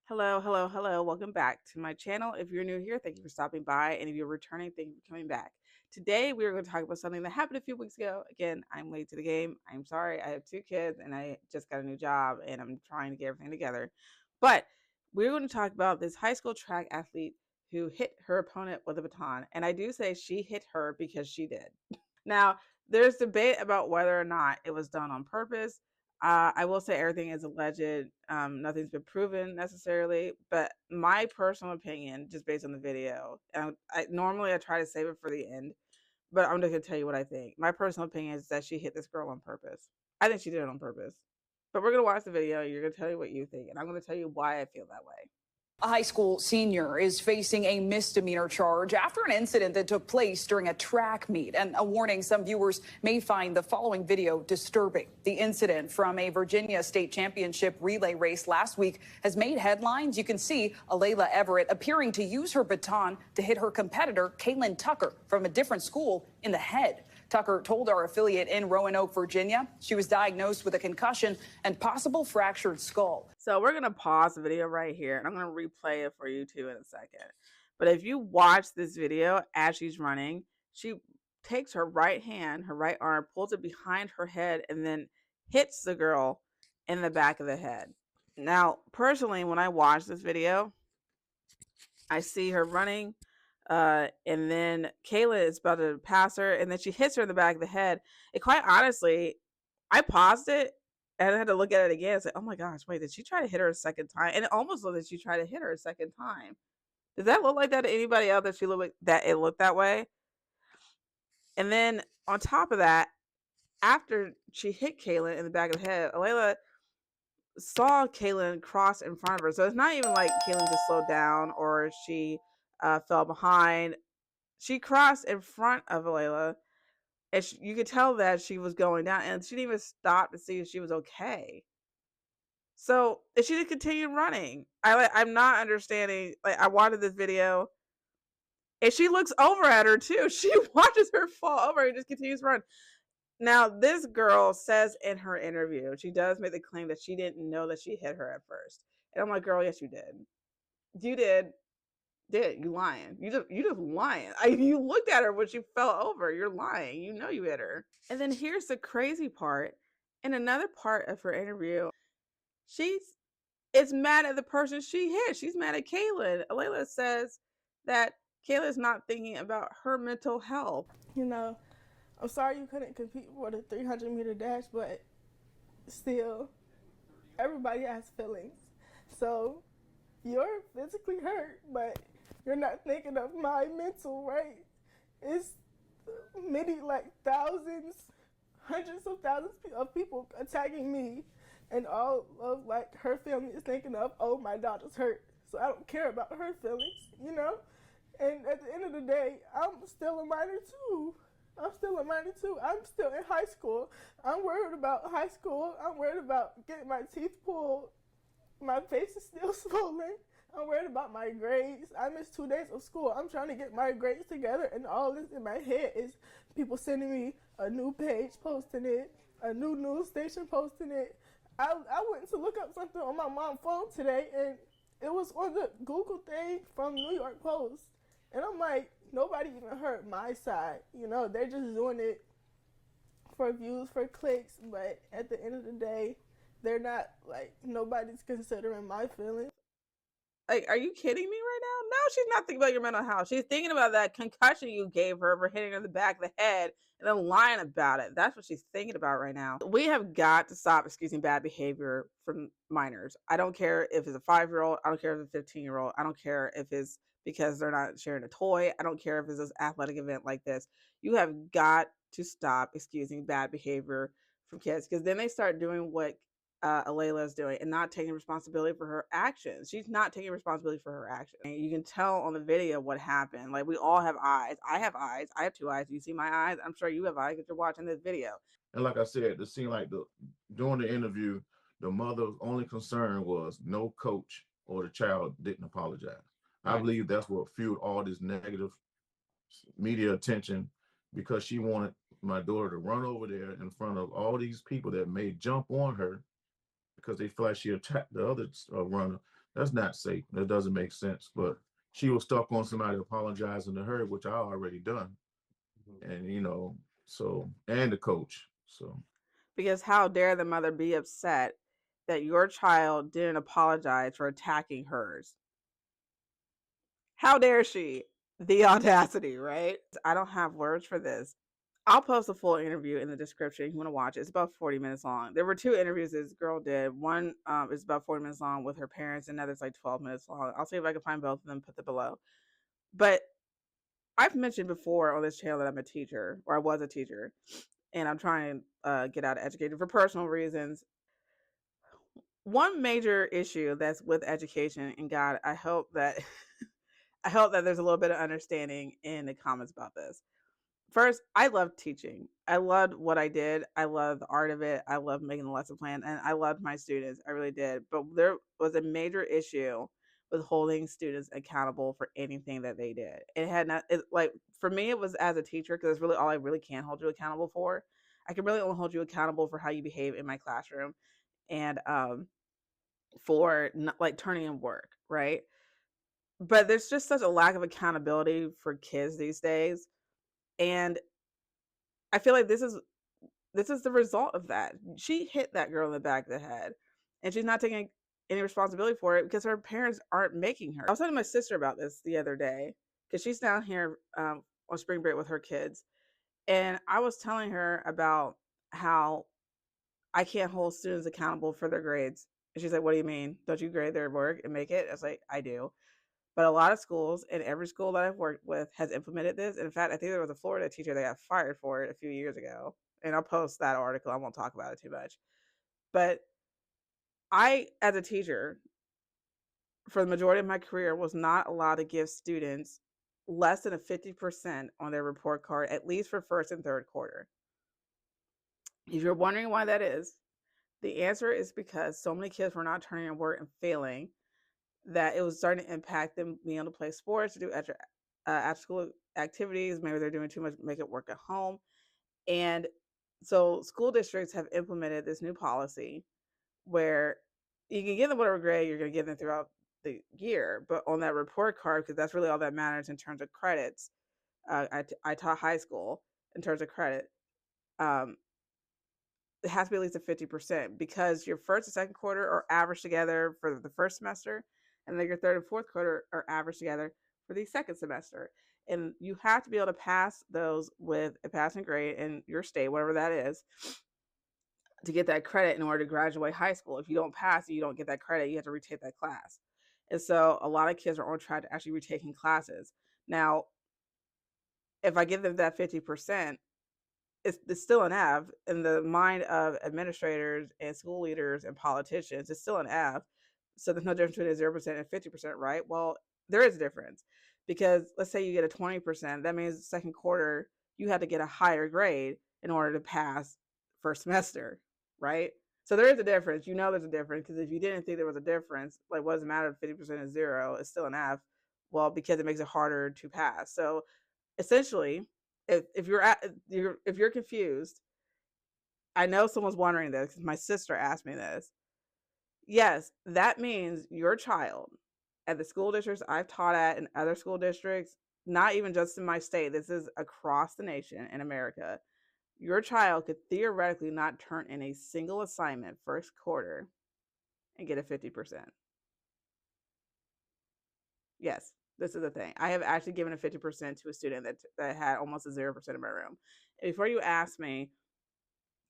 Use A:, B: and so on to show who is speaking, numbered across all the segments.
A: Hello, hello, hello. Welcome back to my channel. If you're new here, thank you for stopping by. And if you're returning, thank you for coming back. Today, we are going to talk about something that happened a few weeks ago. Again, I'm late to the game. I'm sorry. I have two kids and I just got a new job and I'm trying to get everything together. But we're going to talk about this high school track athlete who hit her opponent with a baton. And I do say she hit her because she did. Now, there's debate about whether or not it was done on purpose. I will say everything is alleged. Nothing's been proven necessarily, but my personal opinion, just based on the video, and normally I try to save it for the end, but I'm just gonna tell you what I think. My personal opinion is that she hit this girl on purpose. I think she did it on purpose. But we're gonna watch the video. You're gonna tell me what you think, and I'm gonna tell you why I feel that way.
B: A high school senior is facing a misdemeanor charge after an incident that took place during a track meet. And a warning, some viewers may find the following video disturbing. The incident from a Virginia state championship relay race last week has made headlines. You can see Alaila Everett appearing to use her baton to hit her competitor, Kaelen Tucker, from a different school in the head. Tucker told our affiliate in Roanoke, Virginia, she was diagnosed with a concussion and possible fractured skull.
A: So we're going to pause the video right here, and I'm going to replay it for you too in a second. But if you watch this video as she's running, she takes her right hand, her right arm, pulls it behind her head, and then hits the girl in the back of the head. Now, personally, when I watch this video, I see her running, and then Kayla is about to pass her, and then she hits her in the back of the head. And quite honestly, I paused it and I had to look at it again and say, oh my gosh, wait, did she try to hit her a second time? And it almost looked like she tried to hit her a second time. Does that look like that to anybody else, that she looked like that it looked that way? And then on top of that, after she hit Kaylin in the back of the head, Alaila saw Kaylin cross in front of her. So it's not even like Kaylin just slowed down or she fell behind. She crossed in front of Alaila, and you could tell that she was going down, and she didn't even stop to see if she was okay. So if she just continued running, I'm not understanding. Like, I watched this video, and she looks over at her too. She watches her fall over and just continues to run. Now, this girl says in her interview, she does make the claim that she didn't know that she hit her at first. And I'm like, girl, yes, you did. You did. You lying. You just lying. You looked at her when she fell over. You're lying. You know you hit her. And then here's the crazy part. In another part of her interview, she's is mad at the person she hit. She's mad at Kaylin. Alaila says that Kayla's not thinking about her mental health.
C: You know, I'm sorry you couldn't compete for the 300-meter dash, but still, everybody has feelings. So you're physically hurt, but you're not thinking of my mental, right? It's many, like thousands, hundreds of thousands of people attacking me, and all of like her family is thinking of, oh, my daughter's hurt, so I don't care about her feelings, you know? And at the end of the day, I'm still a minor too. I'm still in high school. I'm worried about high school. I'm worried about getting my teeth pulled. My face is still swollen. I'm worried about my grades. I missed 2 days of school. I'm trying to get my grades together, and all this in my head is people sending me a new page, posting it, a new news station posting it. I went to look up something on my mom's phone today, and it was on the Google thing from New York Post. And I'm like, nobody even heard my side. You know, they're just doing it for views, for clicks, but at the end of the day, they're not, like, nobody's considering my feelings.
A: Like, are you kidding me right now? No, she's not thinking about your mental health. She's thinking about that concussion you gave her for hitting her in the back of the head and then lying about it. That's what she's thinking about right now. We have got to stop excusing bad behavior from minors. I don't care if it's a 5-year-old. I don't care if it's a 15-year-old. I don't care if it's because they're not sharing a toy. I don't care if it's an athletic event like this. You have got to stop excusing bad behavior from kids, because then they start doing what Alaila is doing and not taking responsibility for her actions. She's not taking responsibility for her actions. And you can tell on the video what happened. Like, we all have eyes. I have eyes. I have 2 eyes. You see my eyes? I'm sure you have eyes because you're watching this video.
D: And like I said, it seemed like during the interview, the mother's only concern was no coach or the child didn't apologize. Right. I believe that's what fueled all this negative media attention, because she wanted my daughter to run over there in front of all these people that may jump on her because they feel like she attacked the other runner, That's not safe. That doesn't make sense. But she was stuck on somebody apologizing to her, which I already done. And so and the coach. So
A: Because how dare the mother be upset that your child didn't apologize for attacking hers? How dare she? The audacity, right? I don't have words for this. I'll post a full interview in the description if you want to watch it. It's about 40 minutes long. There were 2 interviews this girl did. One is about 40 minutes long with her parents, and another's like 12 minutes long. I'll see if I can find both of them, put them below. But I've mentioned before on this channel that I'm a teacher, or I was a teacher, and I'm trying to get out of education for personal reasons. One major issue that's with education, and God, I hope that I hope that there's a little bit of understanding in the comments about this. First, I loved teaching. I loved what I did. I loved the art of it. I loved making the lesson plan, and I loved my students. I really did. But there was a major issue with holding students accountable for anything that they did. It had not like for me, it was as a teacher because it's really all I really can hold you accountable for. I can really only hold you accountable for how you behave in my classroom, and for not, like turning in work, right? But there's just such a lack of accountability for kids these days, and I feel like this is the result of that. She hit that girl in the back of the head, and she's not taking any responsibility for it because her parents aren't making her. I was talking to my sister about this the other day because she's down here on spring break with her kids, and I was telling her about how I can't hold students accountable for their grades. And she's like, "What do you mean? Don't you grade their work and make it?" I was like, "I do." But a lot of schools, and every school that I've worked with has implemented this. In fact, I think there was a Florida teacher that got fired for it a few years ago. And I'll post that article. I won't talk about it too much. But I, as a teacher, for the majority of my career, was not allowed to give students less than a 50% on their report card, at least for first and third quarter. If you're wondering why that is, the answer is because so many kids were not turning in work and failing that it was starting to impact them being able to play sports, to do after school activities. Maybe they're doing too much, make it work at home. And so school districts have implemented this new policy where you can give them whatever grade you're going to give them throughout the year, but on that report card, because that's really all that matters in terms of credits. I taught high school in terms of credit. It has to be at least a 50% because your first and second quarter are averaged together for the first semester, and then your third and fourth quarter are averaged together for the second semester. And you have to be able to pass those with a passing grade in your state, whatever that is, to get that credit in order to graduate high school. If you don't pass, you don't get that credit. You have to retake that class. And so a lot of kids are on track to actually retaking classes. Now, if I give them that 50%, it's still an F in the mind of administrators and school leaders and politicians. It's still an F. So there's no difference between a 0% and 50%, right? Well, there is a difference because let's say you get a 20%. That means second quarter, you had to get a higher grade in order to pass first semester, right? So there is a difference. There's a difference because if you didn't think there was a difference, like what does it matter if 50% is 0? It's still an F. Well, because it makes it harder to pass. So essentially, if you're confused, I know someone's wondering this because my sister asked me this. Yes, that means your child at the school districts I've taught at and other school districts, not even just in my state, this is across the nation in America. Your child could theoretically not turn in a single assignment first quarter and get a 50%. Yes, this is the thing. I have actually given a 50% to a student that had almost a 0% in my room. And before you ask me,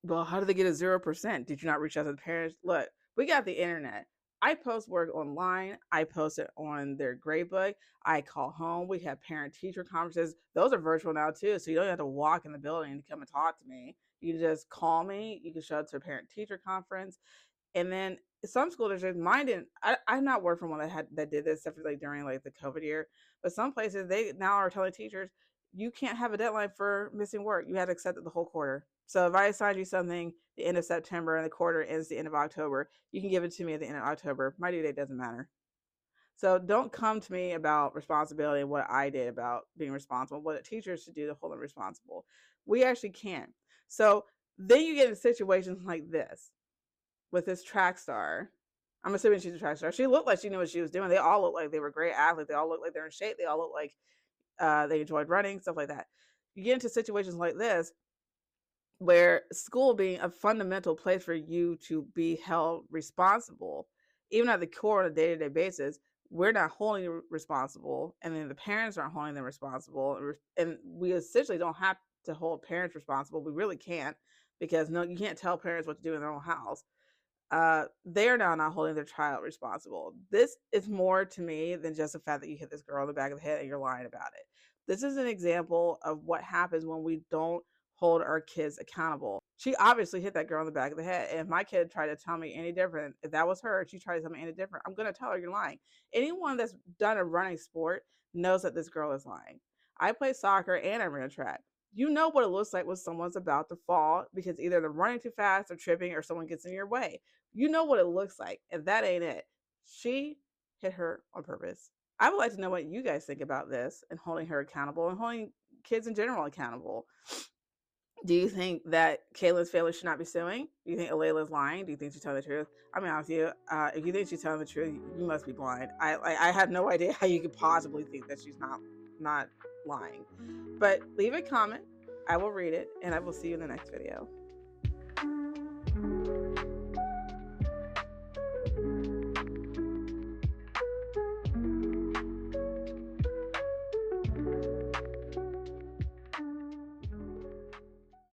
A: well, how did they get a 0%? Did you not reach out to the parents? Look, we got the internet. I post work online. I post it on their gradebook. I call home. We have parent-teacher conferences. Those are virtual now too, so you don't have to walk in the building to come and talk to me. You just call me. You can show up to a parent-teacher conference. And then some school districts, mine didn't. I've not worked for one that did this, except for like during like the COVID year. But some places they now are telling teachers you can't have a deadline for missing work. You have to accept it the whole quarter. So if I assign you something the end of September and the quarter ends the end of October, you can give it to me at the end of October. My due date doesn't matter. So don't come to me about responsibility and what I did about being responsible, what teachers should do to hold them responsible. We actually can't. So then you get in situations like this with this track star I'm assuming she's a track star. She looked like she knew what she was doing. They all looked like they were great athletes. They all looked like they're in shape. They all looked like they enjoyed running, stuff like that. You get into situations like this where school being a fundamental place for you to be held responsible, even at the core on a day-to-day basis, we're not holding you responsible, and then the parents aren't holding them responsible, and we essentially don't have to hold parents responsible. We really can't, because no, you can't tell parents what to do in their own house. They are now not holding their child responsible. This is more to me than just the fact that you hit this girl in the back of the head and you're lying about it. This is an example of what happens when we don't hold our kids accountable. She obviously hit that girl in the back of the head. And if my kid tried to tell me any different, if that was her, she tried to tell me any different, I'm going to tell her you're lying. Anyone that's done a running sport knows that this girl is lying. I play soccer and I ran track. You know what it looks like when someone's about to fall because either they're running too fast or tripping or someone gets in your way. You know what it looks like, and that ain't it. She hit her on purpose. I would like to know what you guys think about this and holding her accountable and holding kids in general accountable. Do you think that Kaelen's family should not be suing? Do you think Alaila's lying? Do you think she's telling the truth? I mean, honest with you, if you think she's telling the truth, you must be blind. I have no idea how you could possibly think that she's not lying. But leave a comment. I will read it, and I will see you in the next video.